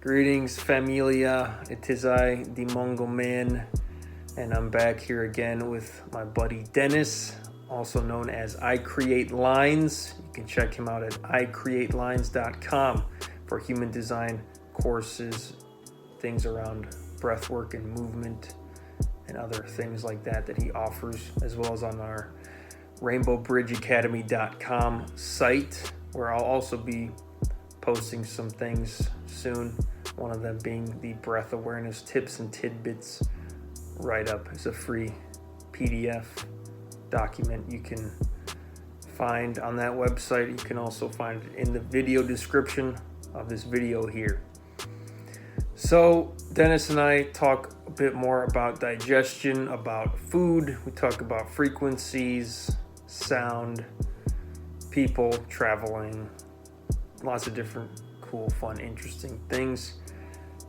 Greetings, familia. It is I, the Mongol Man, and I'm back here again with my buddy Denis, also known as I Create Lines. You can check him out at icreatelines.com for human design courses, things around breathwork and movement, and other things like that he offers, as well as on our rainbowbridgeacademy.com site, where I'll also be posting some things soon. One of them being the breath awareness tips and tidbits write up. It's a free PDF document you can find on that website. You can also find it in the video description of this video here. So, Denis and I talk a bit more about digestion, about food. We talk about frequencies, sound, people, traveling, lots of different cool, fun, interesting things.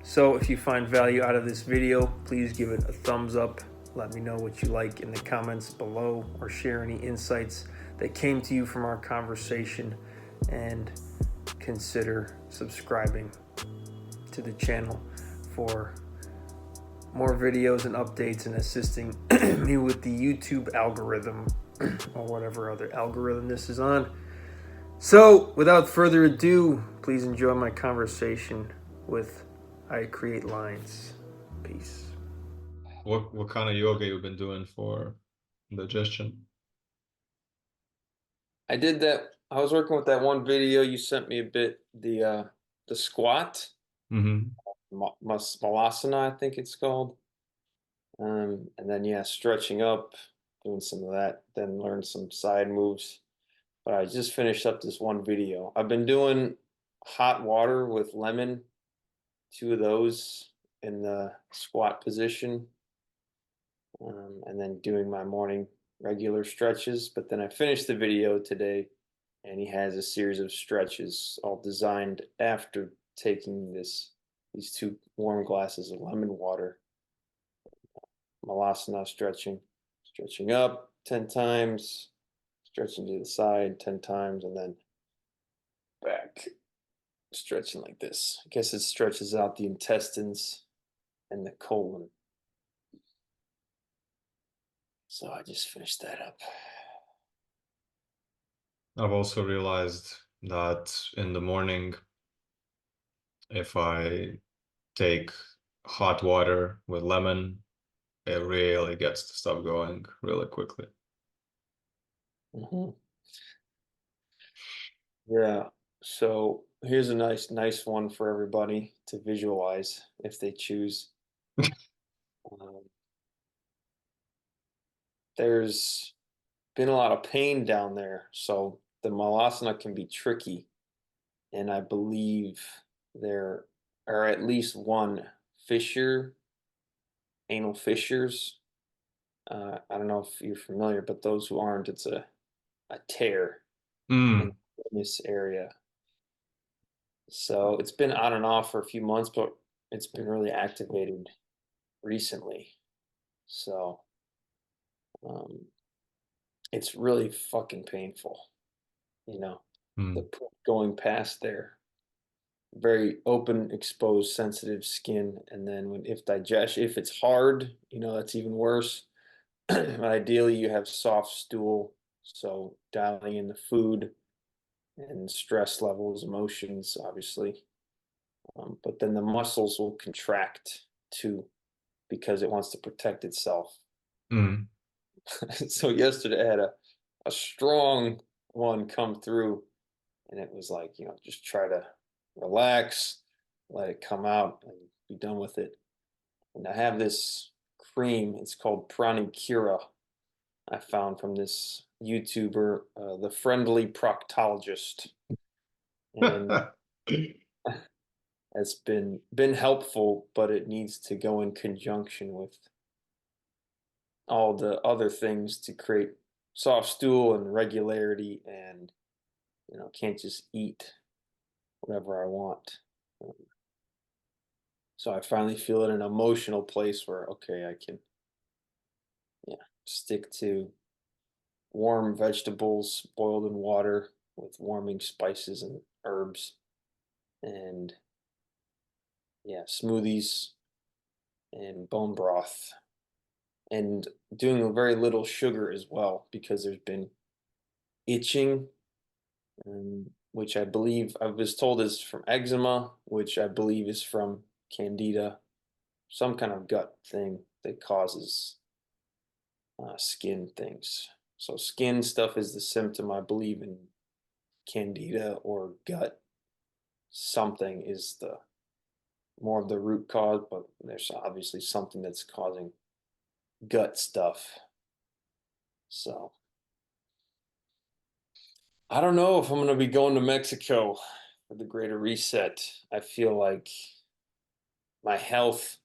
So if you find value out of this video, please give it a thumbs up. Let me know what you like in the comments below, or share any insights that came to you from our conversation, and consider subscribing to the channel for more videos and updates, and assisting me with the YouTube algorithm or whatever other algorithm this is on. So, without further ado, please enjoy my conversation with I Create Lines. Peace. What kind of yoga you've been doing for digestion? I did that. I was working with that one video you sent me a bit, the squat, Mm-hmm. malasana, I think it's called. And then stretching up, doing some of that, then learn some side moves. But I just finished up this one video. I've been doing hot water with lemon, two of those in the squat position, and then doing my morning regular stretches. But then I finished the video today, and he has a series of stretches all designed after taking these two warm glasses of lemon water. Malasana stretching up 10 times, stretching to the side 10 times, and then back, stretching like this. I guess it stretches out the intestines and the colon. So I just finished that up. I've also realized that in the morning, if I take hot water with lemon, it really gets the stuff going really quickly. Mm-hmm. Yeah. So here's a nice one for everybody to visualize if they choose. Um, there's been a lot of pain down there, so the malasana can be tricky. And I believe there are at least one fissure, anal fissures. I don't know if you're familiar, but those who aren't, it's a tear in Mm. this area. So it's been on and off for a few months, but it's been really activated recently. So um, it's really fucking painful, you know, Mm. the going past there. Very open, exposed, sensitive skin, and then if it's hard, that's even worse. Ideally, you have soft stool, so dialing in the food and stress levels, emotions, obviously. But then the muscles will contract too because it wants to protect itself. Mm. So yesterday I had a strong one come through, and it was like, just try to relax, let it come out, and be done with it. And I have this cream, it's called Prani Cura. I found from this YouTuber, the Friendly Proctologist, and it's been helpful, but it needs to go in conjunction with all the other things to create soft stool and regularity, and can't just eat whatever I want. Um, so I finally feel in an emotional place where, okay, I can, stick to warm vegetables boiled in water with warming spices and herbs, and yeah, smoothies and bone broth, and doing very little sugar as well because there's been itching, which I believe I was told is from eczema, which I believe is from candida, some kind of gut thing that causes skin things. So skin stuff is the symptom, I believe, in candida or gut something is the more of the root cause, but there's obviously something that's causing gut stuff. So I don't know if I'm going to be going to Mexico for the greater reset. I feel like my health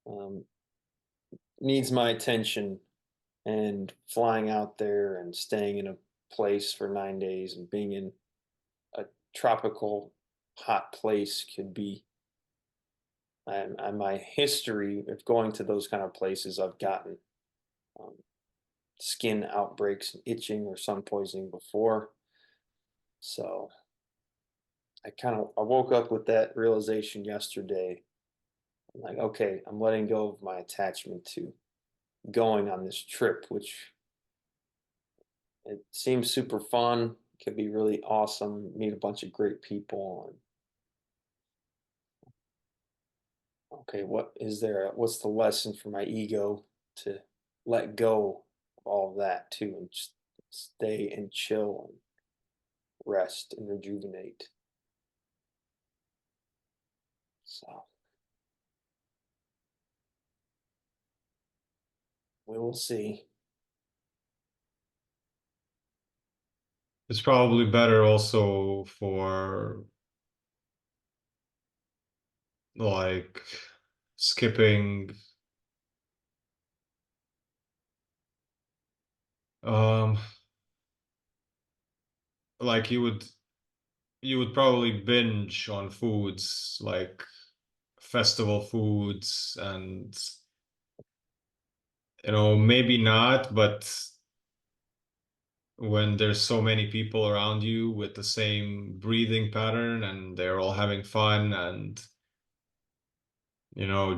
um, needs my attention, and flying out there and staying in a place for 9 days and being in a tropical hot place could be my history of going to those kind of places. I've gotten um, skin outbreaks and itching or sun poisoning before. So I woke up with that realization yesterday. I'm like, okay, I'm letting go of my attachment to going on this trip, which it seems super fun. It could be really awesome. Meet a bunch of great people. And okay, what's the lesson for my ego to let go of all of that too and just stay and chill and rest and rejuvenate. So we will see. It's probably better also for like skipping um like you would probably binge on foods like festival foods and maybe not, but when there's so many people around you with the same breathing pattern and they're all having fun and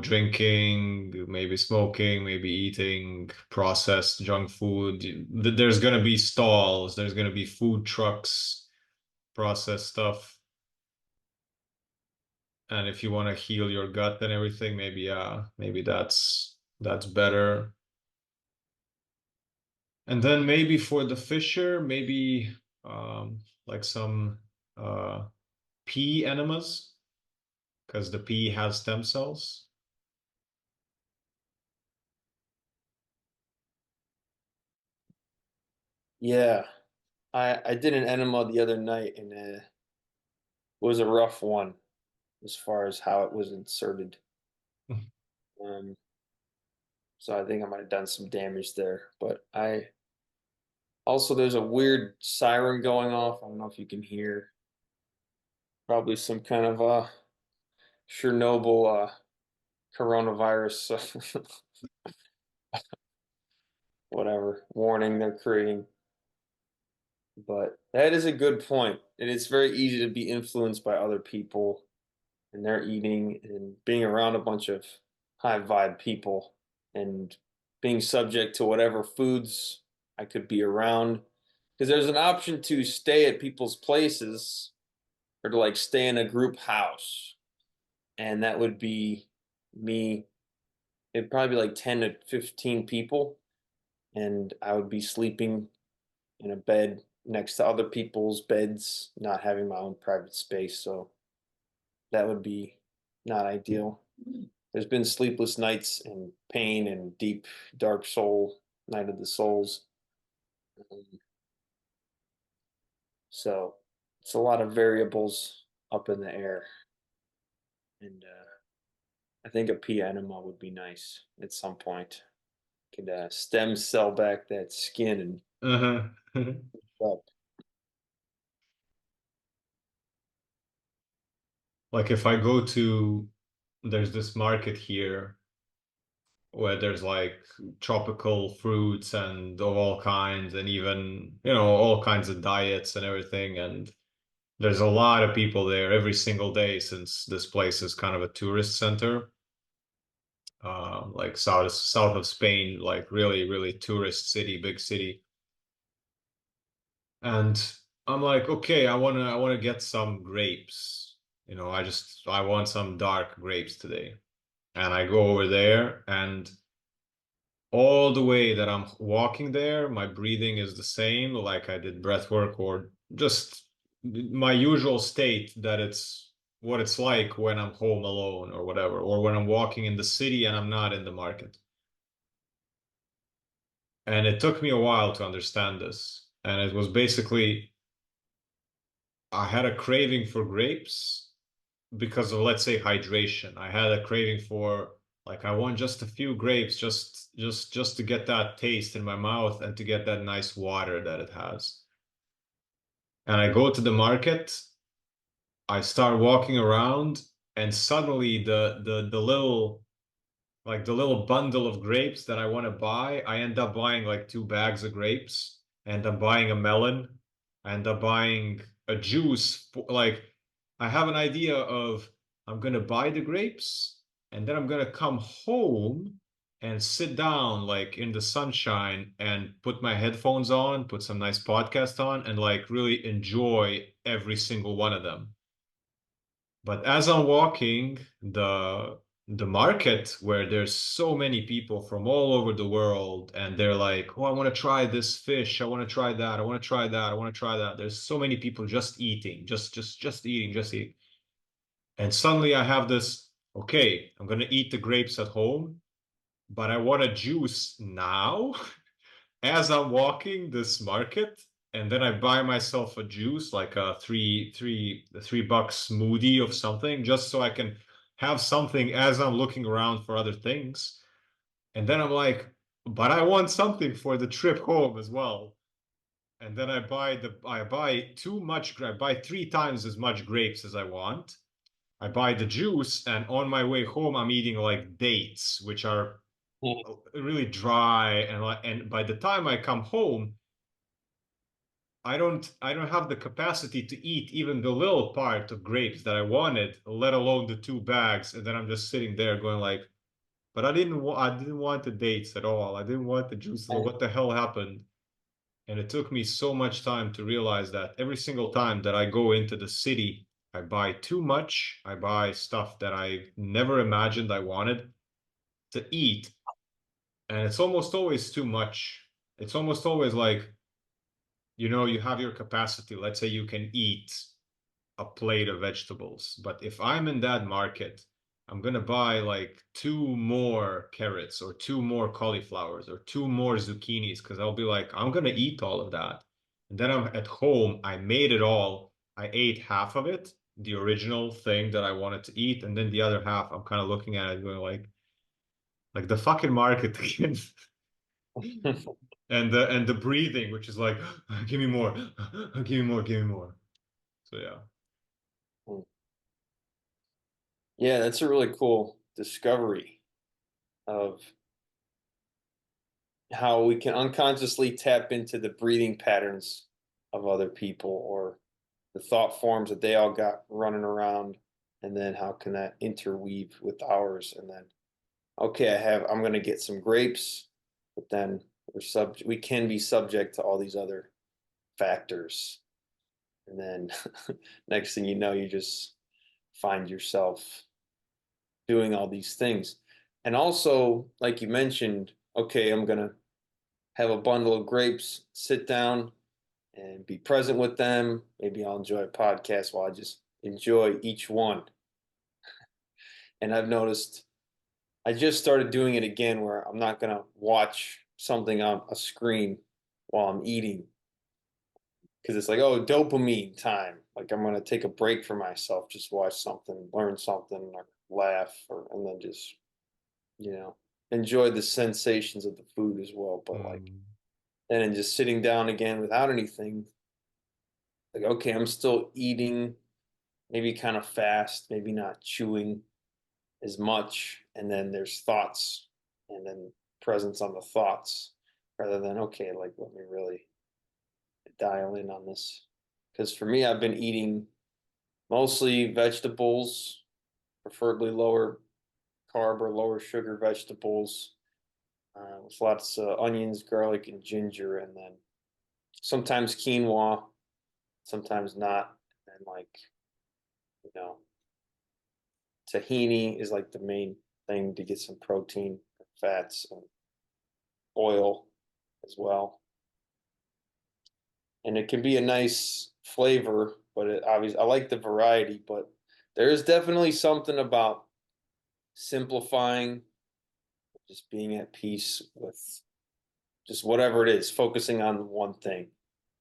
drinking, maybe smoking, maybe eating processed junk food. There's going to be stalls, there's going to be food trucks, processed stuff. And if you want to heal your gut and everything, maybe, yeah, maybe that's better. And then maybe for the fisher, maybe like some uh, pea enemas, because the pea has stem cells. Yeah, I did an enema the other night, and it was a rough one as far as how it was inserted. Um, so I think I might have done some damage there. But I also there's a weird siren going off. I don't know if you can hear. Probably some kind of Chernobyl coronavirus whatever warning they're creating. But that is a good point. It is very easy to be influenced by other people and their eating and being around a bunch of high vibe people and being subject to whatever foods I could be around. Because there's an option to stay at people's places or to like stay in a group house. And that would be me. It'd probably be like 10 to 15 people. And I would be sleeping in a bed next to other people's beds, not having my own private space. So that would be not ideal. There's been sleepless nights and pain and deep, dark soul, night of the souls. Um, So it's a lot of variables up in the air. And I think a pea enema would be nice at some point. Could stem cell back that skin and Uh-huh. up. Like if I go to, there's this market here where there's like tropical fruits and of all kinds, and even, all kinds of diets and everything. And there's a lot of people there every single day since this place is kind of a tourist center, like south of Spain, like really, really tourist city, big city. And I'm like, okay, I wanna get some grapes. I want some dark grapes today. And I go over there, and all the way that I'm walking there, my breathing is the same, like I did breath work or just my usual state that it's what it's like when I'm home alone or whatever, or when I'm walking in the city and I'm not in the market. And it took me a while to understand this. And it was basically, I had a craving for grapes because of, let's say, hydration. I had a craving for, like, I want just a few grapes, just to get that taste in my mouth and to get that nice water that it has. And I go to the market, I start walking around, and suddenly the little bundle of grapes that I want to buy, I end up buying like 2 bags of grapes, and I'm buying a melon, I end up buying a juice. Like, I have an idea of, I'm gonna buy the grapes, and then I'm gonna come home and sit down like in the sunshine and put my headphones on, put some nice podcast on, and like really enjoy every single one of them. But as I'm walking the market where there's so many people from all over the world, and they're like, "Oh, I want to try this fish. I want to try that. I want to try that. I want to try that." There's so many people just eating, just eating, just eating. And suddenly I have this, okay, I'm gonna eat the grapes at home, but I want a juice now. As I'm walking this market, and then I buy myself a juice, like a $3 smoothie of something, just so I can have something as I'm looking around for other things. And then I'm like, but I want something for the trip home as well. And then I buy too much, I buy 3 times as much grapes as I want. I buy the juice, and on my way home, I'm eating like dates, which are really dry, and by the time I come home, I don't have the capacity to eat even the little part of grapes that I wanted, let alone the 2 bags. And then I'm just sitting there going like, but I didn't want the dates at all. I didn't want the juices. What the hell happened? And it took me so much time to realize that every single time that I go into the city, I buy too much. I buy stuff that I never imagined I wanted to eat. And it's almost always too much. It's almost always like, you have your capacity. Let's say you can eat a plate of vegetables. But if I'm in that market, I'm gonna buy like 2 more carrots or 2 more cauliflowers or 2 more zucchinis, because I'll be like, I'm gonna eat all of that. And then I'm at home, I made it all. I ate half of it, the original thing that I wanted to eat, and then the other half, I'm kind of looking at it going like the fucking market again. And the breathing, which is like, give me more, give me more, give me more. So yeah. Yeah, that's a really cool discovery of how we can unconsciously tap into the breathing patterns of other people or the thought forms that they all got running around, and then how can that interweave with ours? And then, okay, I'm going to get some grapes, but then we can be subject to all these other factors. And then next thing you know, you just find yourself doing all these things. And also, like you mentioned, okay, I'm going to have a bundle of grapes, sit down and be present with them. Maybe I'll enjoy a podcast while I just enjoy each one. And I've noticed I just started doing it again where I'm not going to watch something on a screen while I'm eating because it's like, oh, dopamine time. Like I'm going to take a break for myself, just watch something, learn something, or laugh, and then just, you know, enjoy the sensations of the food as well. But like, Mm. and then just sitting down again without anything, like, okay, I'm still eating, maybe kind of fast, maybe not chewing as much. And then there's thoughts and then presence on the thoughts rather than, okay, like, let me really dial in on this Because for me, I've been eating mostly vegetables, preferably lower carb or lower sugar vegetables, with lots of onions, garlic, and ginger, and then sometimes quinoa, sometimes not. And like, you know, tahini is like the main thing to get some protein, fats, and oil as well. And it can be a nice flavor, but it obviously I like the variety, but there is definitely something about simplifying, just being at peace with just whatever it is, focusing on one thing.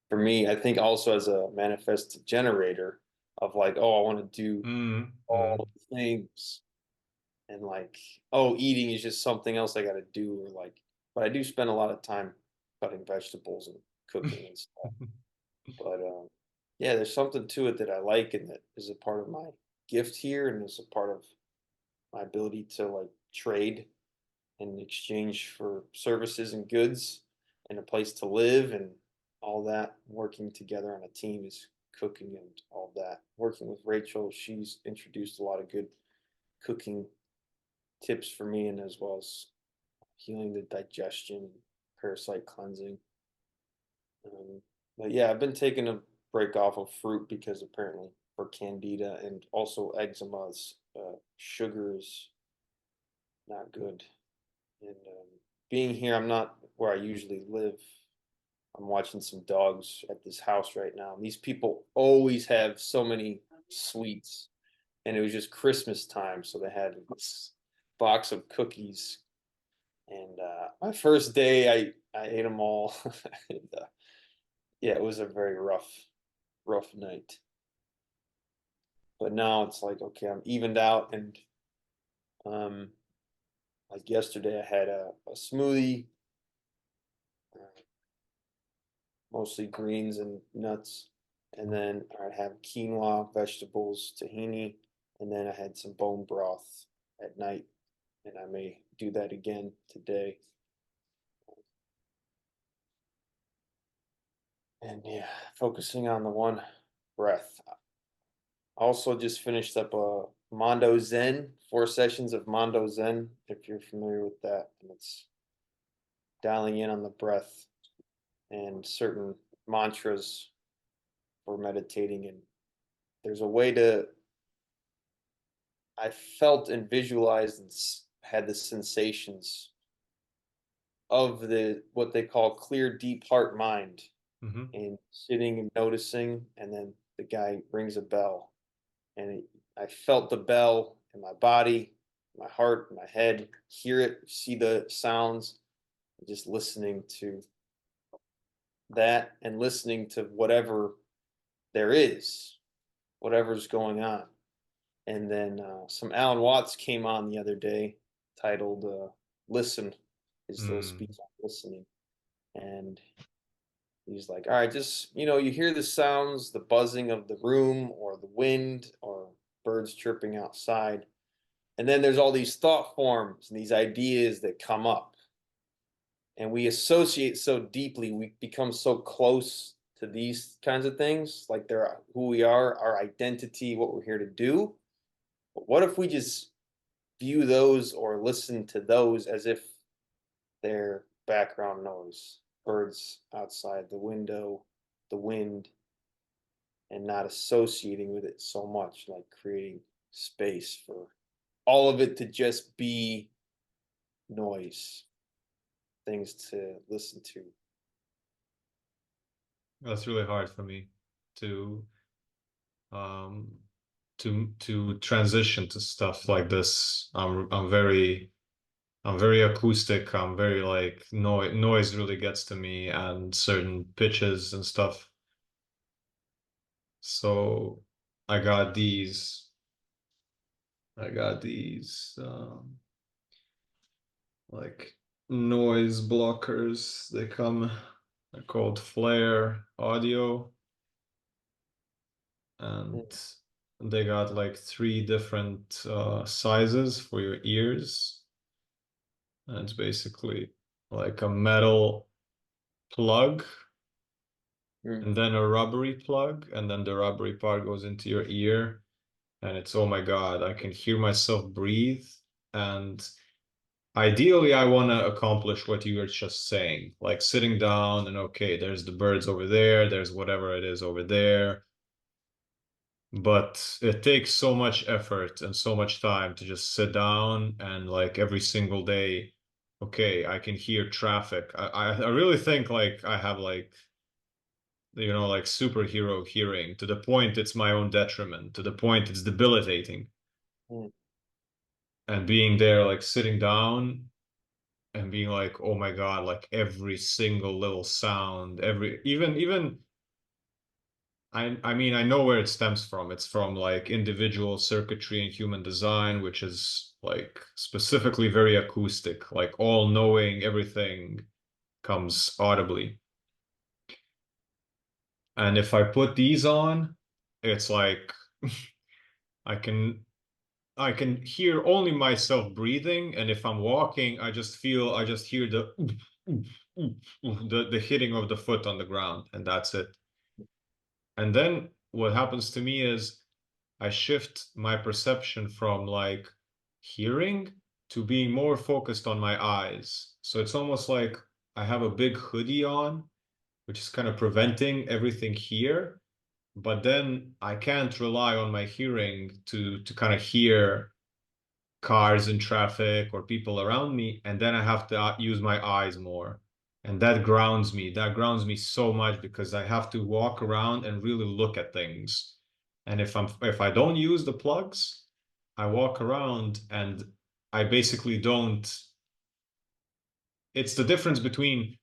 For me, I think also as a manifest generator of like, oh, I want to do Mm, all mm. the things, and like, oh, eating is just something else I got to do, or like, but I do spend a lot of time cutting vegetables and cooking and stuff. But yeah, there's something to it that I like, and that is a part of my gift here, and is a part of my ability to like trade in exchange for services and goods and a place to live and all that. Working together on a team is cooking and all that. Working with Rachel, she's introduced a lot of good cooking tips for me, and as well as healing the digestion, parasite cleansing. Um, but yeah, I've been taking a break off of fruit because apparently for candida and also eczema, sugar is not good. And being here, I'm not where I usually live. I'm watching some dogs at this house right now. And these people always have so many sweets. And it was just Christmas time. So they had this box of cookies. And my first day, I ate them all. And, yeah, it was a very rough night. But now it's like, okay, I'm evened out. And um, like yesterday, I had a smoothie, uh, mostly greens and nuts. And then I have quinoa, vegetables, tahini, and then I had some bone broth at night. And I may do that again today. And yeah, focusing on the one breath. Also, just finished up a Mondo Zen, 4 sessions of Mondo Zen, if you're familiar with that. And it's dialing in on the breath and certain mantras for meditating. And there's a way to, I felt and visualized and had the sensations of the what they call clear, deep heart mind, Mhm. and sitting and noticing. And then the guy rings a bell, and I felt the bell in my body, my heart, my head, hear it, see the sounds, just listening to that and listening to whatever there is, whatever's going on. And then some Alan Watts came on the other day, titled "Listen," his little Mm. speech on listening, and he's like, "All right, just you hear the sounds, the buzzing of the room, or the wind, or birds chirping outside, and then there's all these thought forms and these ideas that come up, and we associate so deeply, we become so close to these kinds of things, like they're who we are, our identity, what we're here to do. But what if we just view those or listen to those as if they're background noise, birds outside the window, the wind, and not associating with it so much, like creating space for all of it to just be noise, things to listen to." That's really hard for me to um to transition to stuff like this. I'm very acoustic. I'm very like noise really gets to me, and certain pitches and stuff. So I got these I got these like noise blockers. They're called Flare Audio, and Mm. they got like 3 different sizes for your ears. And it's basically like a metal plug Mm. and then a rubbery plug, and then the rubbery part goes into your ear, and it's, oh my God, I can hear myself breathe. And ideally, I want to accomplish what you were just saying, like sitting down and okay, there's the birds over there, there's whatever it is over there. But it takes so much effort and so much time to just sit down and like every single day, okay, I can hear traffic. I really think like I have like, like superhero hearing to the point it's my own detriment, to the point it's debilitating. Mm. And being there, like sitting down and being like, oh my God, like every single little sound, even I mean, I know where it stems from. It's from like individual circuitry and human design, which is like specifically very acoustic, like all knowing everything comes audibly. And if I put these on, it's like I can I can hear only myself breathing, and if I'm walking, I just hear the hitting of the foot on the ground, and that's it. And then what happens to me is I shift my perception from like hearing to being more focused on my eyes. So it's almost like I have a big hoodie on, which is kind of preventing everything here. But then I can't rely on my hearing to kind of hear cars in traffic or people around me, and then I have to use my eyes more. And that grounds me. That grounds me so much because I have to walk around and really look at things. And if I don't use the plugs, I walk around and I basically don't. It's the difference between,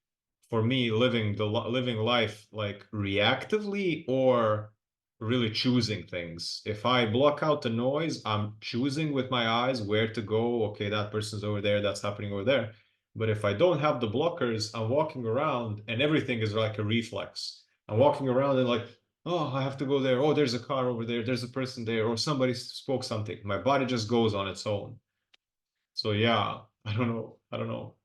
for me, living life like reactively or really choosing things. If I block out the noise, I'm choosing with my eyes where to go. Okay, that person's over there, that's happening over there. But if I don't have the blockers, I'm walking around and everything is like a reflex. I'm walking around and like, oh, I have to go there. Oh, there's a car over there. There's a person there, or somebody spoke something. My body just goes on its own. So yeah, I don't know. I don't know.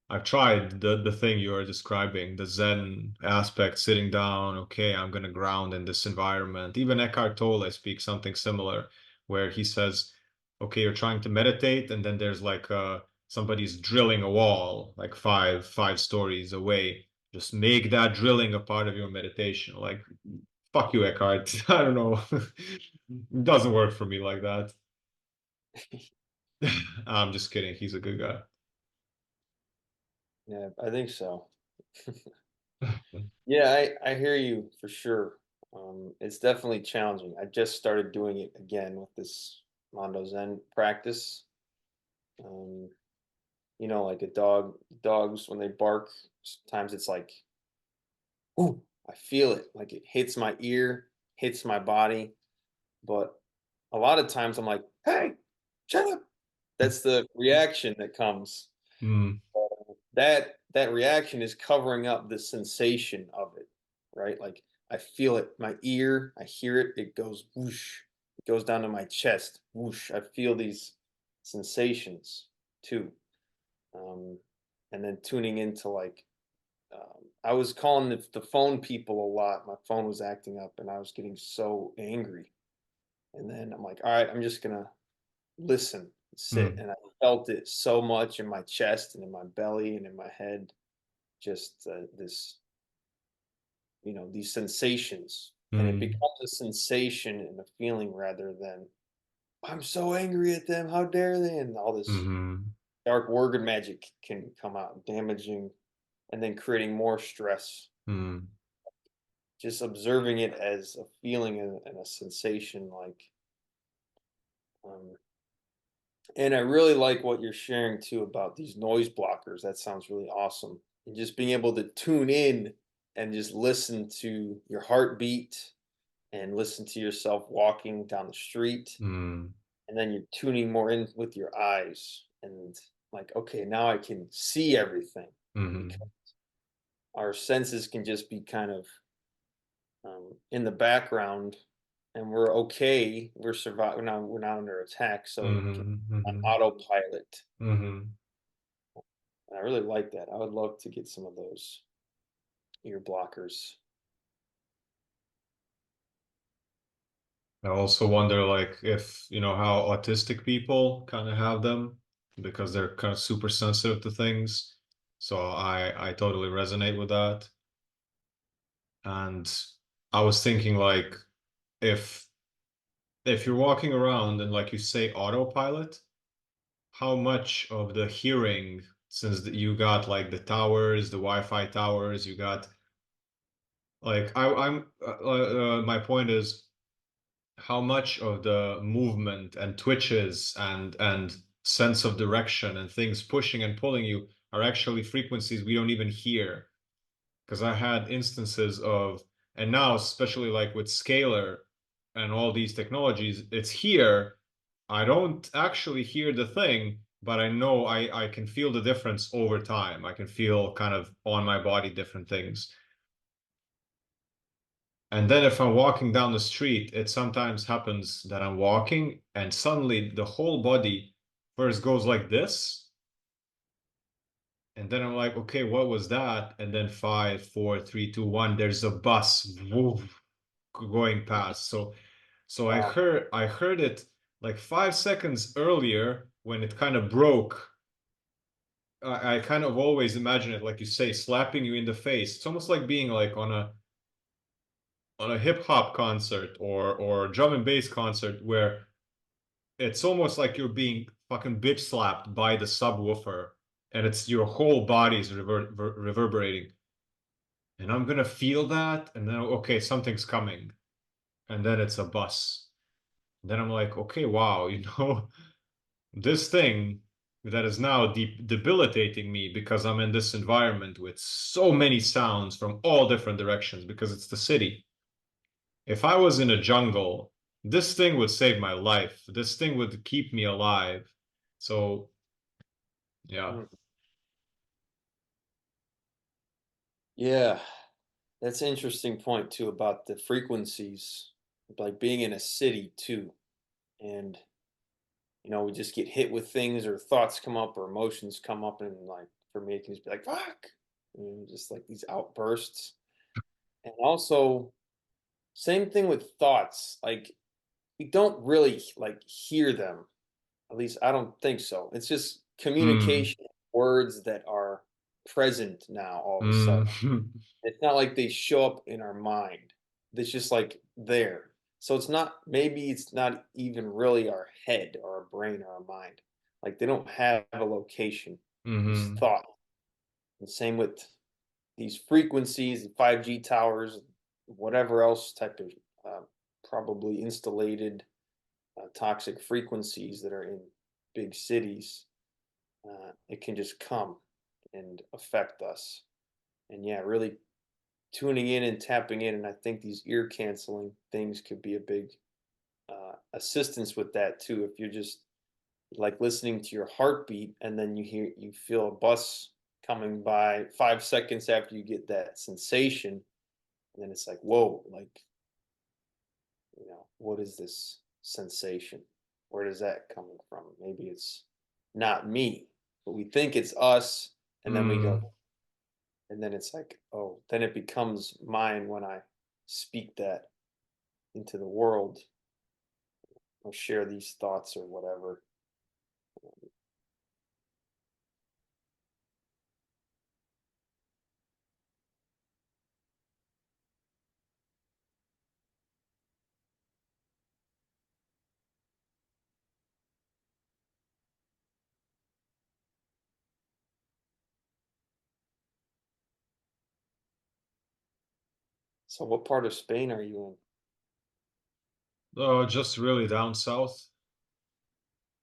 I've tried the thing you are describing, the Zen aspect, sitting down, okay, I'm gonna ground in this environment. Even Eckhart Tolle speaks something similar, where he says, okay, you're trying to meditate, and then there's like somebody's drilling a wall, like five stories away. Just make that drilling a part of your meditation. Like, fuck you, Eckhart. I don't know. It doesn't work for me like that. I'm just kidding. He's a good guy. Yeah, I think so. Yeah, I hear you for sure. It's definitely challenging. I just started doing it again with this Mondo Zen practice. Um, like a dogs when they bark, sometimes it's like, ooh, I feel it. Like it hits my ear, hits my body. But a lot of times I'm like, hey, shut up. That's the reaction that comes. Mm, That reaction is covering up the sensation of it, right? Like I feel it, my ear, I hear it, it goes whoosh, it goes down to my chest, whoosh. I feel these sensations too. Um, and then tuning into like, I was calling the phone people a lot. My phone was acting up and I was getting so angry. And then I'm like, all right, I'm just gonna listen, sit. mm, And I felt it so much in my chest and in my belly and in my head, just these sensations. And it mm, becomes a sensation and a feeling rather than, I'm so angry at them, how dare they? And all this mhm. dark word magic can come out, damaging and then creating more stress. Mm, Just observing it as a feeling and a sensation, like, um, and I really like what you're sharing too about these noise blockers. That sounds really awesome. And just being able to tune in and just listen to your heartbeat and listen to yourself walking down the street. mm, And then you're tuning more in with your eyes and like, okay, now I can see everything because mhm, our senses can just be kind of in the background and we're okay. We're surviving. We're not under attack. So we can mhm, on mhm, autopilot. mhm. And I really like that. I would love to get some of those. ear blockers. I also wonder, like, if you know how autistic people kind of have them because they're kind of super sensitive to things. So I totally resonate with that. And I was thinking, like, if if you're walking around and like you say autopilot, how much of the hearing, since you got like the towers, the Wi-Fi towers, you got like I'm my point is how much of the movement and twitches and sense of direction and things pushing and pulling you are actually frequencies we don't even hear. Because I had instances of, and now especially like with scalar and all these technologies, it's here. I don't actually hear the thing, but I know I can feel the difference over time. I can feel kind of on my body different things. And then if I'm walking down the street, it sometimes happens that I'm walking and suddenly the whole body first goes like this. And then I'm like, okay, what was that? And then 5, 4, 3, 2, 1, there's a bus woof, going past. So Wow. I heard it like 5 seconds earlier when it kind of broke. I kind of always imagine it, like you say, slapping you in the face. It's almost like being like on a hip hop concert or drum and bass concert where it's almost like you're being fucking bitch slapped by the subwoofer and it's your whole body's reverberating. And I'm gonna feel that, and then okay, something's coming, and then it's a bus. Then I'm like, okay, wow, you know, this thing that is now debilitating me because I'm in this environment with so many sounds from all different directions because it's the city. If I was in a jungle, this thing would save my life. This thing would keep me alive. So, yeah. Mm. Yeah, that's an interesting point too about the frequencies, like being in a city too. And we just get hit with things or thoughts come up or emotions come up and like for me it can just be like fuck. Just like these outbursts. And also same thing with thoughts. Like we don't really like hear them. At least I don't think so. It's just Mm, communication words that are present now all of a mm, sudden. It's not like they show up in our mind. It's just like there. So maybe it's not even really our head or our brain or our mind. Like they don't have a location, these hmm thoughts. And same with these frequencies, the 5G towers, whatever else type of probably installated toxic frequencies that are in big cities. It can just come and affect us. And yeah, really tuning in and tapping in. And I think these ear canceling things could be a big assistance with that too. If you're just like listening to your heartbeat and then you feel a bus coming by 5 seconds after you get that sensation, and then it's like, whoa, like, what is this sensation? Where does that coming from? Maybe it's not me, but we think it's us, and then we go, mm. and then it's like, oh, then it becomes mine when I speak that into the world or share these thoughts or whatever. So, what part of Spain are you in? Just really down south,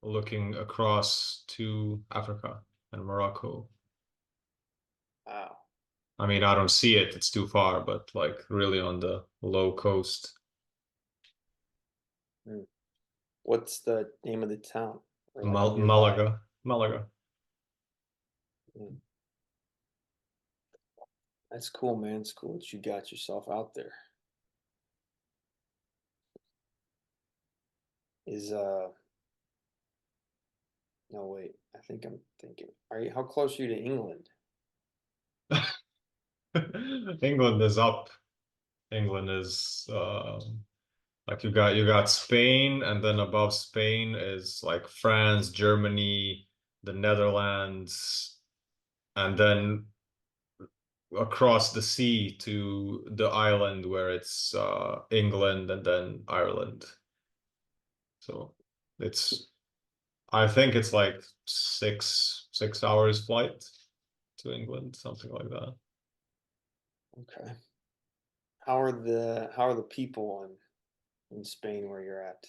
looking across to Africa and Morocco. Wow. I mean, I don't see it, it's too far, but like really on the low coast. Hmm. What's the name of the town or like nearby? Malaga. Malaga. Hmm. That's cool, man. It's cool that you got yourself out there. Is No, wait. I think I'm thinking. How close are you to England? England is up. England is like you got Spain, and then above Spain is like France, Germany, the Netherlands, and then across the sea to the island where it's England and then Ireland. So it's I think it's like 6 hours flight to England, something like that. Okay. How are the people in Spain where you're at?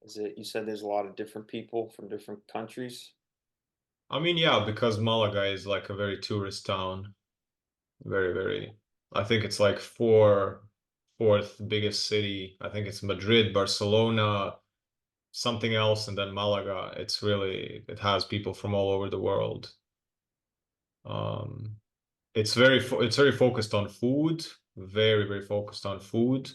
Is it you said there's a lot of different people from different countries? I mean, yeah, because Malaga is like a very tourist town. Very, very. I think it's like fourth biggest city. I think it's Madrid, Barcelona, something else, and then Malaga. It's really it has people from all over the world. Um, it's very focused on food, very, very focused on food.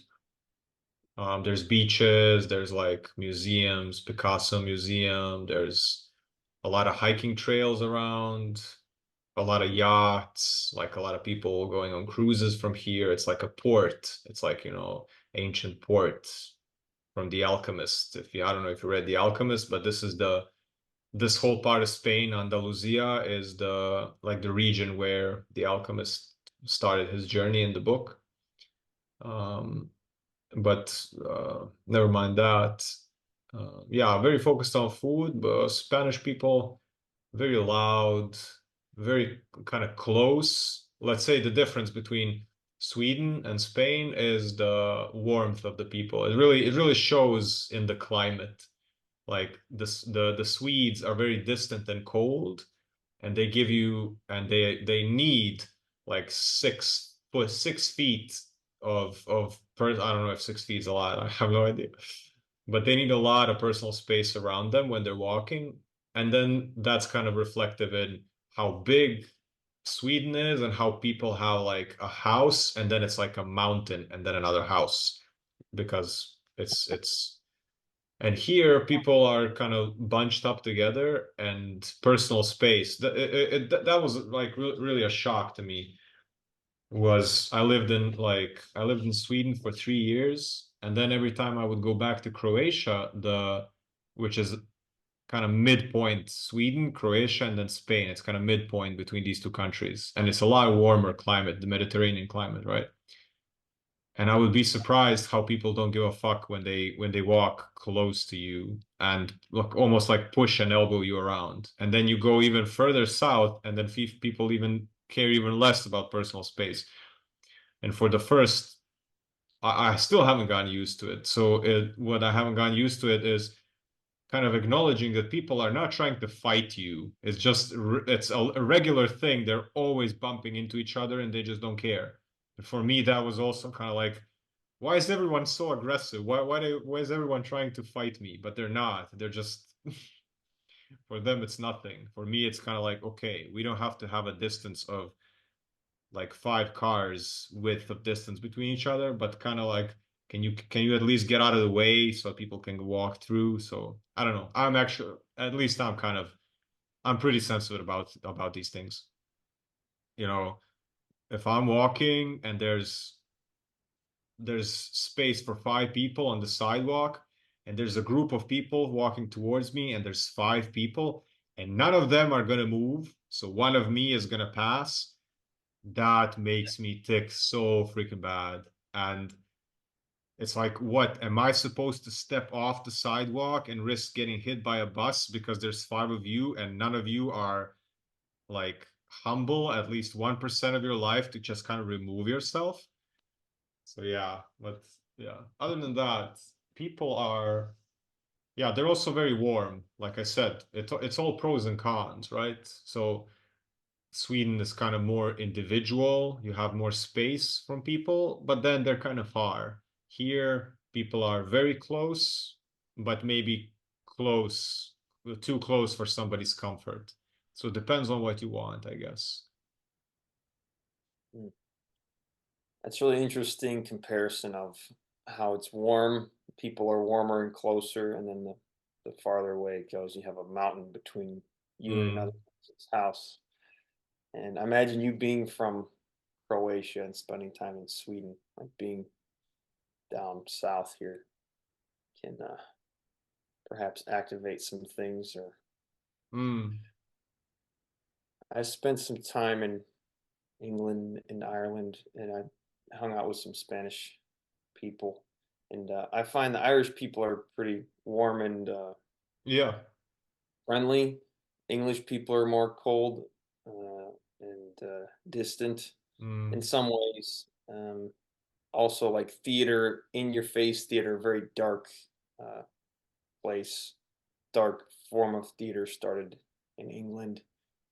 There's beaches, there's like museums, Picasso Museum, there's a lot of hiking trails around, a lot of yachts, like a lot of people going on cruises from here. It's like a port. It's like, ancient port from The Alchemist. I don't know if you read The Alchemist, but this whole part of Spain, Andalusia, is the region where The Alchemist started his journey in the book. Um, but never mind that. Yeah, very focused on food, but Spanish people, very loud, very kind of close. Let's say the difference between Sweden and Spain is the warmth of the people. It really shows in the climate. Like the Swedes are very distant and cold, and they need like 6 foot 6 feet of I don't know if 6 feet is a lot. I have no idea, but they need a lot of personal space around them when they're walking, and then that's kind of reflective in how big Sweden is and how people have like a house and then it's like a mountain and then another house because it's and here, people are kind of bunched up together and personal space. That was like really a shock to me. Was I lived in Sweden for 3 years, and then every time I would go back to Croatia, which is kind of midpoint Sweden, Croatia, and then Spain. It's kind of midpoint between these two countries, and it's a lot warmer climate, the Mediterranean climate, right? And I would be surprised how people don't give a fuck when they walk close to you and look almost like push and elbow you around. And then you go even further south, and then people even care even less about personal space. And for the first, I still haven't gotten used to it. So what I haven't gotten used to it is kind of acknowledging that people are not trying to fight you. It's a regular thing. They're always bumping into each other, and they just don't care. And for me, that was also kind of like, why is everyone so aggressive? Why is everyone trying to fight me? But they're not. They're just for them it's nothing. For me, it's kind of like, okay, we don't have to have a distance of like 5 cars width of distance between each other, but kind of like, can you at least get out of the way so people can walk through? So I don't know. I'm actually at least I'm pretty sensitive about these things. You know, if I'm walking and there's space for 5 people on the sidewalk, and there's a group of people walking towards me, and there's 5 people, and none of them are gonna move, so one of me is gonna pass. That makes me tick so freaking bad. And it's like, what? Am I supposed to step off the sidewalk and risk getting hit by a bus because there's 5 of you and none of you are like humble at least 1% of your life to just kind of remove yourself? So yeah, but yeah, other than that, people are, yeah, they're also very warm. Like I said, it's all pros and cons, right? So Sweden is kind of more individual. You have more space from people, but then they're kind of far. Here, people are very close, but maybe close, too close for somebody's comfort. So it depends on what you want, I guess. Mm. That's really interesting comparison of how it's warm. People are warmer and closer, and then the farther away it goes, you have a mountain between you and another Mm, person's house. And I imagine you being from Croatia and spending time in Sweden, like being down south here can perhaps activate some things. Or Mm. I spent some time in England and Ireland, and I hung out with some Spanish people, and I find the Irish people are pretty warm and Yeah. friendly. English people are more cold and distant in Mm. some ways. Also, like theater, in your face theater, very dark uh, place, dark form of theater started in England,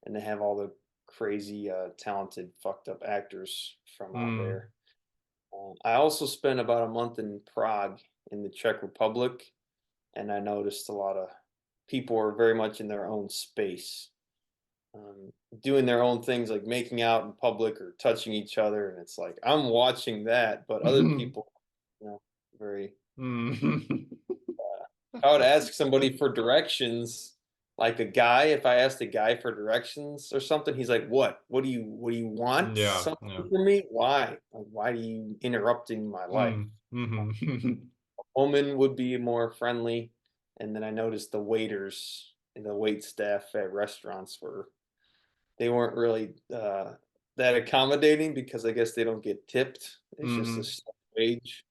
and they have all the crazy, talented, fucked up actors from out Mm. there. I also spent about a month in Prague in the Czech Republic, and I noticed a lot of people are very much in their own space, um, doing their own things like making out in public or touching each other. And it's like, I'm watching that, but other people, you know, very, Mm. I would ask somebody for directions, like a guy, if I asked a guy for directions or something, he's like, what do you want Yeah. something Yeah. from me? Why? Like, why are you interrupting my life? Mm. Mhm. Woman would be more friendly. And then I noticed the waiters and the wait staff at restaurants they weren't really that accommodating because I guess they don't get tipped. It's just a Mhm. set wage.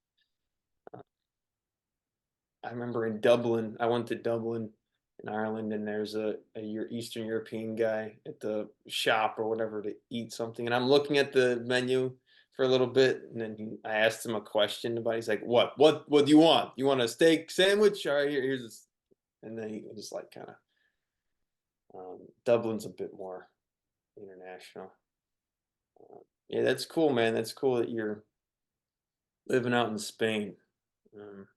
I remember in Dublin, I went to Dublin in Ireland, and there's a Eastern European guy at the shop or whatever to eat something, and I'm looking at the menu for a little bit, and then I asked him a question about. He's like, What do you want? You want a steak sandwich? All right, here's this," and then he just like kind of. Dublin's a bit more international. Yeah, that's cool, man. That's cool that you're living out in Spain. Um,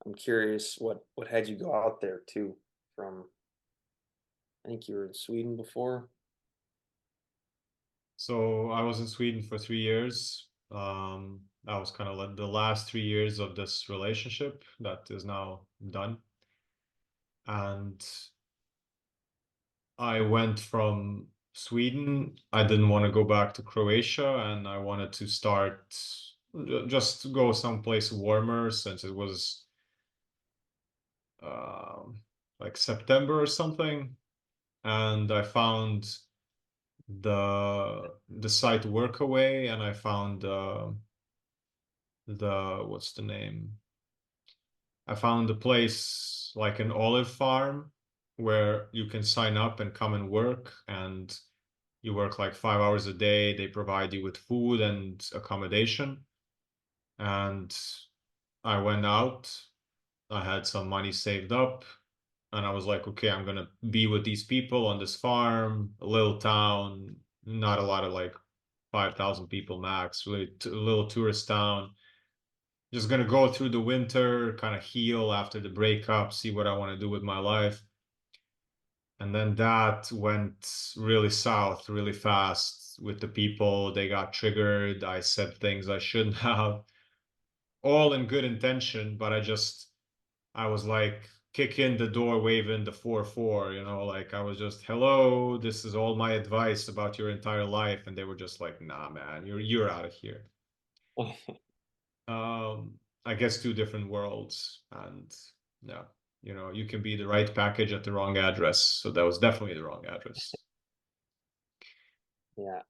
I'm curious what had you go out there too from. I think you were in Sweden before. So I was in Sweden for 3 years. That was kind of like the last 3 years of this relationship that is now done. And I went from Sweden. I didn't want to go back to Croatia, and I wanted to start just go someplace warmer since it was um, like September or something. And I found the site Workaway, and I found the what's the name? I found a place like an olive farm where you can sign up and come and work, and you work like 5 hours a day. They provide you with food and accommodation. And I went out. I had some money saved up, and I was like, okay, I'm gonna be with these people on this farm, a little town, not a lot of like 5,000 people max, really a little tourist town. Just gonna go through the winter, kind of heal after the breakup, see what I want to do with my life. And then that went really south really fast with the people. They got triggered. I said things I shouldn't have, all in good intention, but I was like kick in the door, waving the 4-4, like I was just, hello, this is all my advice about your entire life. And they were just like, nah, man, you're out of here. I guess two different worlds. And yeah, you can be the right package at the wrong address. So that was definitely the wrong address. Yeah.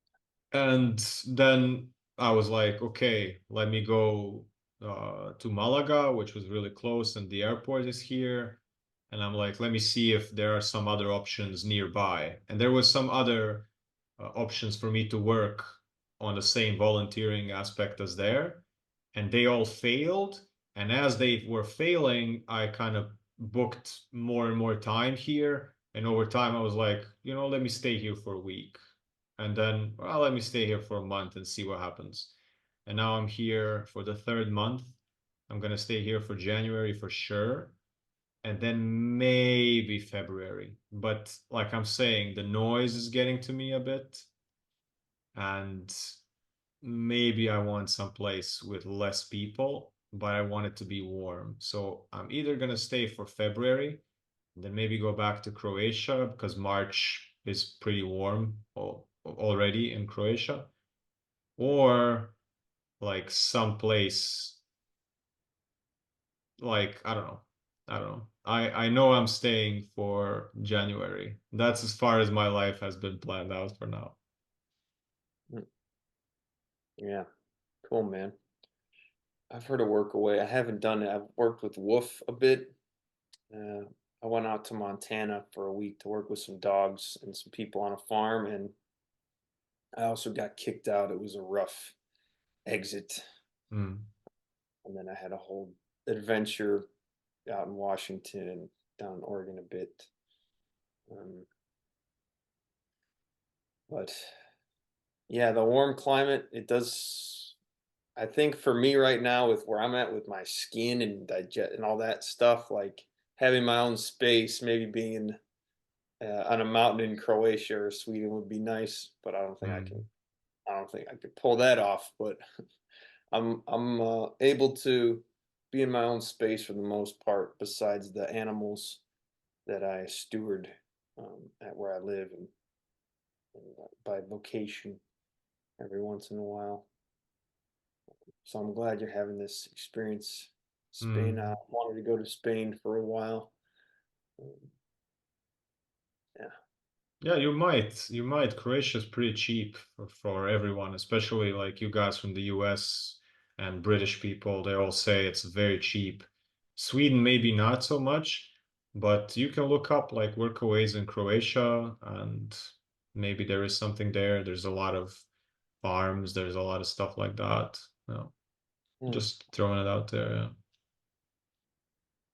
And then I was like, okay, let me go to Malaga, which was really close, and the airport is here. And I'm like, let me see if there are some other options nearby. And there was some other options for me to work on the same volunteering aspect as there, and they all failed. And as they were failing, I kind of booked more and more time here. And over time, I was like, let me stay here for a week. And then, well, let me stay here for a month and see what happens. And now I'm here for the third month. I'm going to stay here for January for sure. And then maybe February. But like I'm saying, the noise is getting to me a bit. And maybe I want some place with less people, but I want it to be warm. So I'm either going to stay for February, then maybe go back to Croatia because March is pretty warm already in Croatia. or like someplace like I don't know. I know I'm staying for January. That's as far as my life has been planned out for now. Mm. Yeah, cool, man. I've heard of work away. I haven't done it. I've worked with Woof a bit. Uh, I went out to Montana for a week to work with some dogs and some people on a farm, and I also got kicked out. It was a rough exit, Hmm. and then I had a whole adventure out in Washington and down in Oregon a bit. Um, but yeah, the warm climate, it does. I think for me right now, with where I'm at with my skin and digest and all that stuff, like having my own space, maybe being on a mountain in Croatia or Sweden would be nice, but I don't think I can. Hmm. I don't think I could pull that off. But I'm able to be in my own space for the most part, besides the animals that I steward at where I live and by vocation every once in a while. So I'm glad you're having this experience. Spain, I Hmm. wanted to go to Spain for a while. Um, yeah. Yeah, you might. You might. Croatia's pretty cheap for everyone, especially like you guys from the US and British people. They all say it's very cheap. Sweden, maybe not so much, but you can look up like workaways in Croatia and maybe there is something there. There's a lot of farms, there's a lot of stuff like that. No, Hmm, just throwing it out there. Yeah.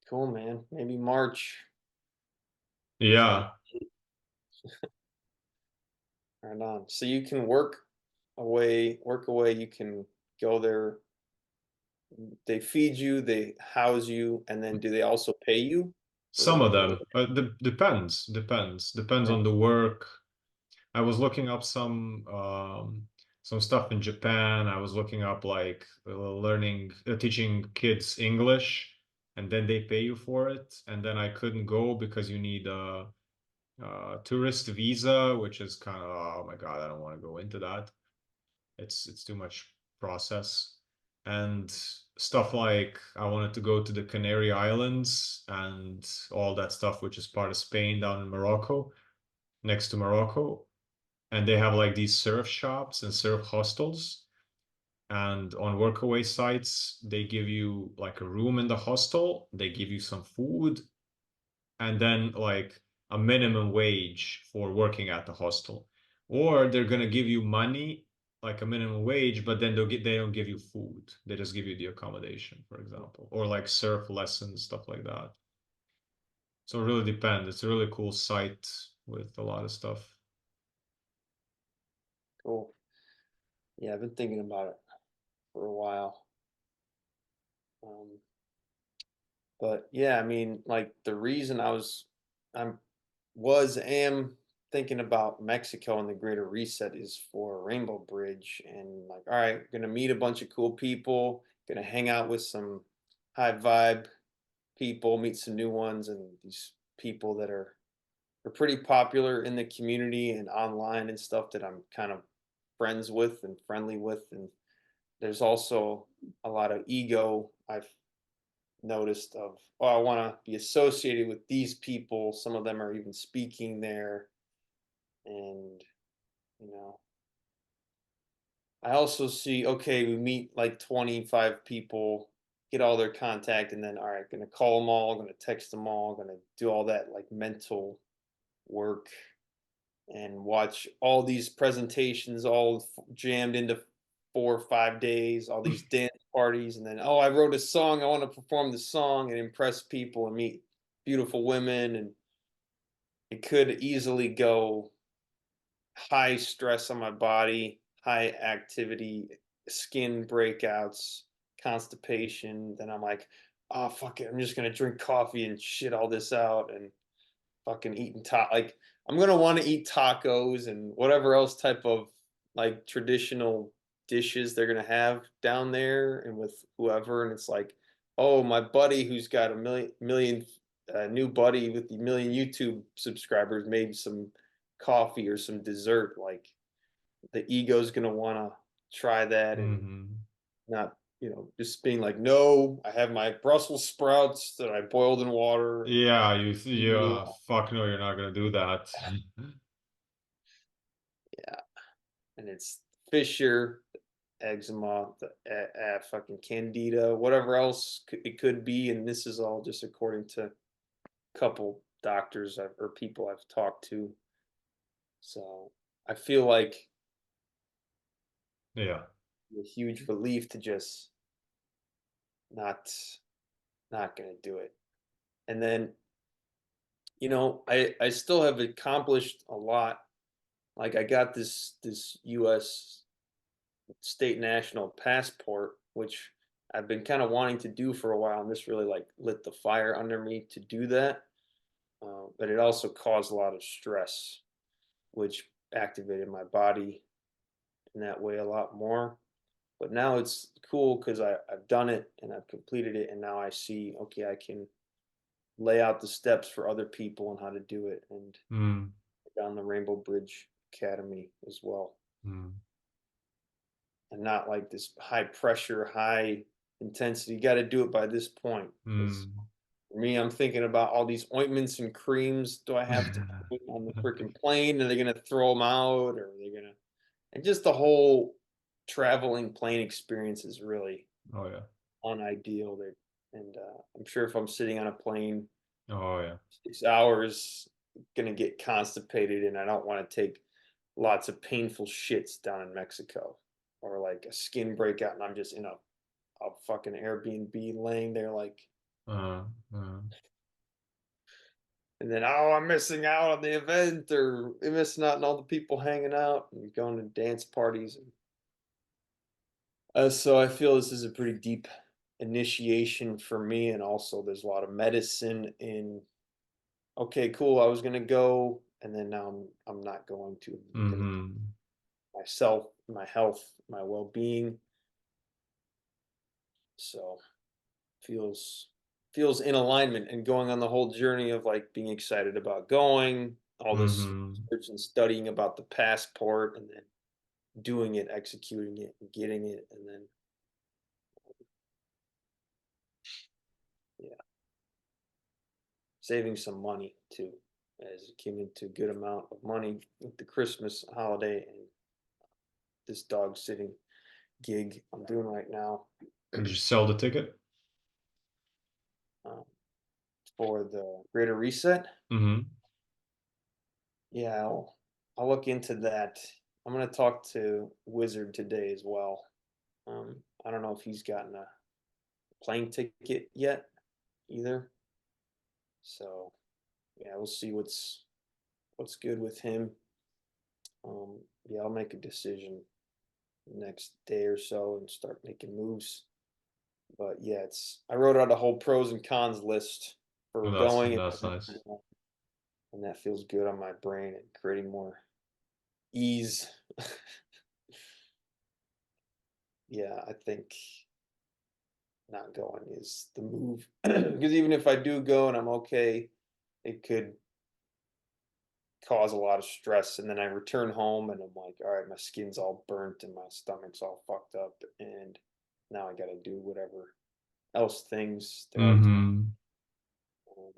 cool, man. Maybe March. Sound Yeah, right on. So you can work away. You can go there. They feed you, they house you, and then do they also pay you some of for the them. Depends yeah. on the work. I was looking up some stuff in Japan. I was looking up like learning teaching kids English, and then they pay you for it. And then I couldn't go because you need a tourist visa, which is kind of oh my God, I don't want to go into that. It's too much process. And stuff like I wanted to go to the Canary Islands and all that stuff, which is part of Spain down in Morocco, next to Morocco, and they have like these surf shops and surf hostels. And on workaway sites, they give you like a room in the hostel, they give you some food, and then like a minimum wage for working at the hostel. Or they're gonna give you money, like a minimum wage, but then they don't give you food. They just give you the accommodation, for example, or like surf lessons, stuff like that. So it really depends. It's a really cool site with a lot of stuff. Cool. Yeah, I've been thinking about it for a while. Um, but yeah, I mean, like the reason I'm am thinking about Mexico and the Greater Reset is for Rainbow Bridge and like, all right, gonna meet a bunch of cool people, gonna hang out with some high vibe people, meet some new ones, and these people that are pretty popular in the community and online and stuff that I'm kind of friends with and friendly with. And there's also a lot of ego I've noticed of, oh, I want to be associated with these people. Some of them are even speaking there. And, you know, I also see, okay, we meet like 25 people, get all their contact, and then, all right, gonna call them all, gonna text them all, gonna do all that like mental work and watch all these presentations all jammed into 4 or 5 days, all these dance parties, and then, oh, I wrote a song, I want to perform the song and impress people and meet beautiful women. And it could easily go high stress on my body, high activity, skin breakouts, constipation. Then I'm like, oh, fuck it, I'm just going to drink coffee and shit all this out and fucking eating like I'm gonna want to eat tacos and whatever else type of like traditional dishes they're gonna have down there and with whoever. And it's like, oh, my buddy who's got a million new buddy with the million YouTube subscribers made some coffee or some dessert. Like the ego's gonna wanna try that and Mm-hmm. not, just being like, no, I have my Brussels sprouts that I boiled in water. Yeah, fuck no, you're not gonna do that. Yeah, and it's fissure, eczema, the fucking candida, whatever else it could be, and this is all just according to a couple doctors or people I've talked to. So I feel like Yeah. a huge relief to just not not gonna do it. And then, I still have accomplished a lot. Like I got this US state national passport, which I've been kind of wanting to do for a while, and this really like lit the fire under me to do that. But it also caused a lot of stress, which activated my body in that way a lot more. But now it's cool because I've done it and I've completed it, and now I see, okay, I can lay out the steps for other people on how to do it, and Mm. down the Rainbow Bridge Academy as well. Mm. And not like this high pressure, high intensity. You got to do it by this point. Because Mm. for me, I'm thinking about all these ointments and creams. Do I have to put on the freaking plane? Are they going to throw them out? Or are they going to? And just the whole traveling plane experience is really Oh yeah. unideal. And I'm sure if I'm sitting on a plane Oh yeah. 6 hours, going to get constipated, and I don't want to take lots of painful shits down in Mexico, or like a skin breakout and I'm just in a fucking Airbnb laying there like, Uh, uh, and then, oh, I'm missing out on the event, or I'm missing out on all the people hanging out and going to dance parties. So I feel this is a pretty deep initiation for me, and also there's a lot of medicine in. Okay, cool. I was gonna go, and then now I'm not going to. I'm gonna mm-hmm. myself, my health, my well-being. So feels feels in alignment, and going on the whole journey of like being excited about going, all this Mm-hmm. research and studying about the passport, and then doing it, executing it, and getting it, and then yeah, saving some money too, as it came into a good amount of money with the Christmas holiday and this dog sitting gig I'm doing right now. Did you sell the ticket? um, for the Greater Reset. Mm-hmm. Yeah, I'll look into that. I'm gonna talk to Wizard today as well. I don't know if he's gotten a plane ticket yet either. So yeah, we'll see what's good with him. Yeah, I'll make a decision next day or so and start making moves. But yeah, I wrote out a whole pros and cons list for Oh, going, that's nice. and that feels good on my brain and creating more ease. Yeah, I think not going is the move. Because even if I do go and I'm okay, it could cause a lot of stress. And then I return home and I'm like, all right, my skin's all burnt and my stomach's all fucked up. And now I got to do whatever else things there are to. Mm-hmm. Um,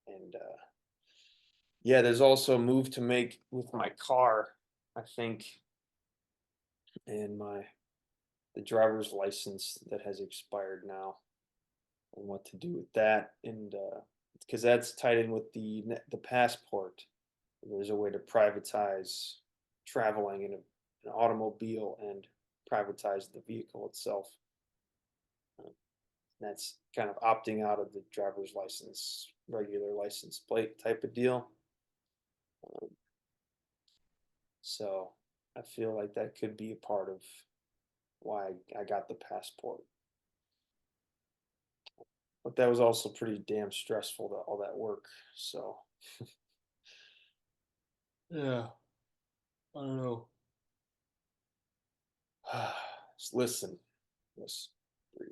and yeah, there's also a move to make with my car, I think, and the driver's license that has expired now, and what to do with that. And because that's tied in with the passport. There's a way to privatize traveling in an automobile and privatize the vehicle itself. Uh, that's kind of opting out of the driver's license, regular license plate type of deal. Um, so I feel like that could be a part of why I got the passport. But that was also pretty damn stressful, all that work. So yeah, I don't know. Just listen, just breathe.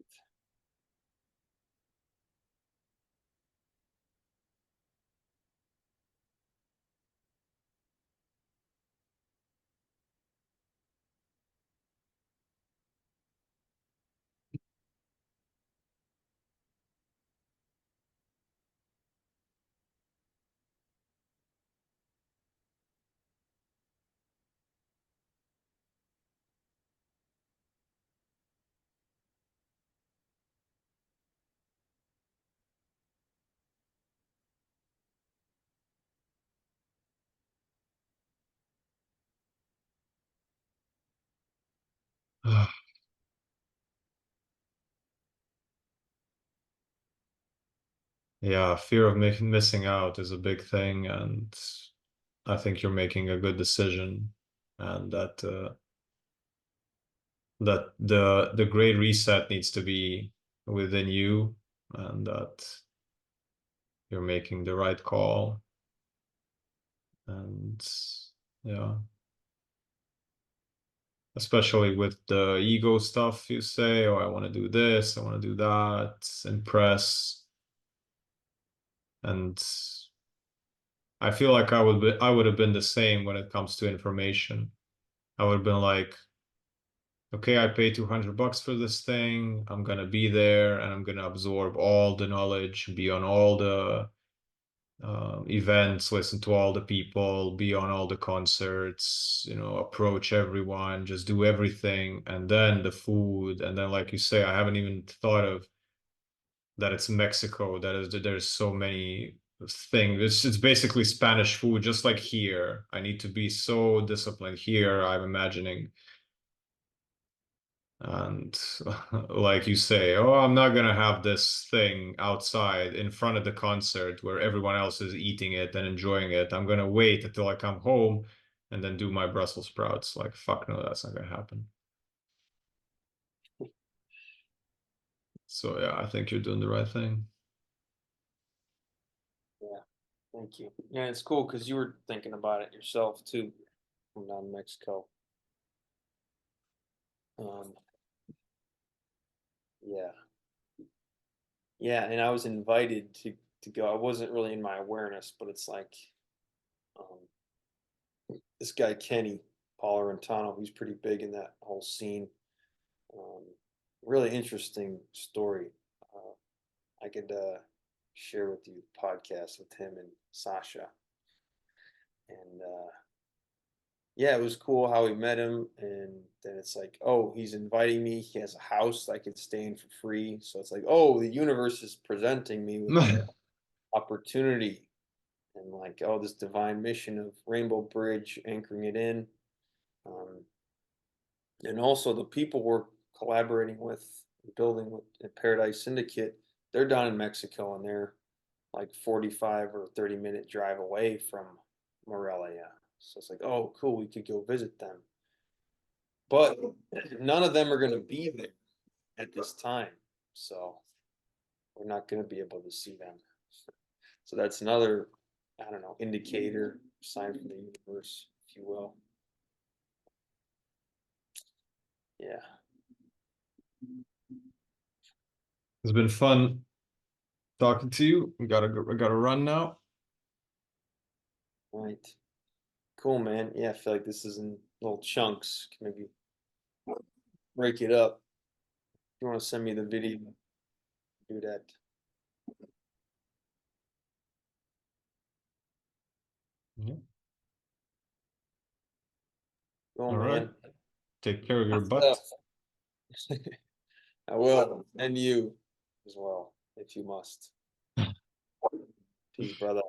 Yeah, fear of missing out is a big thing, and I think you're making a good decision, and that the great reset needs to be within you, and that you're making the right call. And yeah, especially with the ego stuff, you say, oh, I want to do this, I want to do that, impress. And I feel like I would have been the same when it comes to information. I would have been like, okay, I paid $200 for this thing. I'm gonna be there and I'm gonna absorb all the knowledge, be on all the events, listen to all the people, be on all the concerts, approach everyone, just do everything. And then the food. And then, like you say, I haven't even thought of that it's Mexico. There's so many things. It's basically Spanish food, just like here. I need to be so disciplined here, I'm imagining. And like you say, oh, I'm not gonna have this thing outside in front of the concert where everyone else is eating it and enjoying it. I'm gonna wait until I come home and then do my Brussels sprouts. Like, fuck no, that's not gonna happen. So yeah, I think you're doing the right thing. Yeah, thank you. Yeah, it's cool because you were thinking about it yourself too, from down in Mexico. Um, yeah, yeah, and I was invited to go. I wasn't really in my awareness, but it's like this guy Kenny Polarantano, he's pretty big in that whole scene. Um, really interesting story. I could share with you podcast with him and Sasha, and yeah, it was cool how we met him. And then it's like, oh, he's inviting me. He has a house I could stay in for free. So it's like, oh, the universe is presenting me with the opportunity and like, oh, this divine mission of Rainbow Bridge, anchoring it in. Um, and also the people we're collaborating with, building with at Paradise Syndicate, they're down in Mexico and they're like 45 or 30-minute drive away from Morelia. So it's like, oh, cool, we could go visit them. But none of them are going to be there at this time. So we're not going to be able to see them. So that's another, I don't know, indicator, sign from the universe, if you will. Yeah. It's been fun talking to you. I gotta run now. Right. Cool, man. Yeah, I feel like this is in little chunks. Can maybe break it up. If you want to send me the video, do that. Yeah. Cool, All right. man. Take care of your butt. I will. And you as well, if you must. Peace, brother.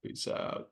Peace out.